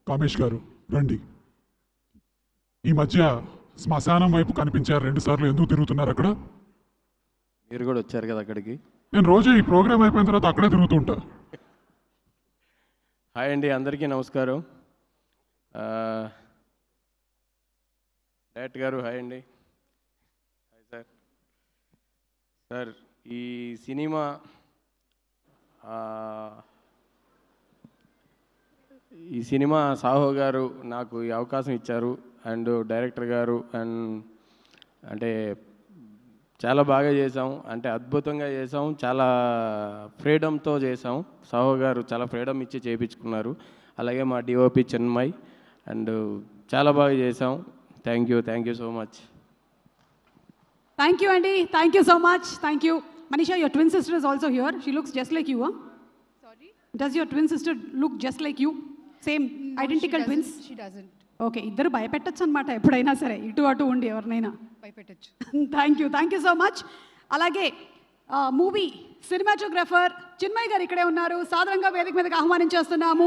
కామేష్ గారు రండి. ఈ మధ్య శ్మశానం వైపు కనిపించారు 2 సార్లు. ఎందుకు తిరుగుతున్నారు అక్కడ? మీరు కూడా వచ్చారు కదా అక్కడికి. నేను రోజు ఈ ప్రోగ్రామ్ అయిపోయిన తర్వాత అక్కడే తిరుగుతుంటా. హాయ్ అండి, అందరికీ నమస్కారం. డైరెక్టర్ గారు హాయ్ అండి. Hi sir. సార్, ఈ సినిమా సాహో గారు నాకు ఈ అవకాశం ఇచ్చారు. అండ్ డైరెక్టర్ గారు అంటే చాలా బాగా చేసాం, అంటే అద్భుతంగా చేసాం, చాలా ఫ్రీడమ్తో చేసాం. సాహో గారు చాలా ఫ్రీడమ్ ఇచ్చి చేయించుకున్నారు. అలాగే మా డిఓపి చిన్మయ్, అండ్ చాలా బాగా చేసాం. Thank you so much. Thank you, Andy. Thank you so much. Thank you. Manisha, your twin sister is also here. She looks just like you, huh? Sorry? Does your twin sister look just like you? Same, No, identical twins? She doesn't. Okay, ఇద్దరు భయపెట్టచ్చు అనమాట ఎప్పుడైనా సరే, ఇటు అటు ఉండి ఎవరినైనా. భయపెట్టచ్చు. Thank you so much. అలాగే మూవీ సినిమాటోగ్రాఫర్ చిన్మయ్ గారు ఇక్కడే ఉన్నారు. సాధారణంగా వేదిక మీదకి ఆహ్వానించేస్తున్నాము.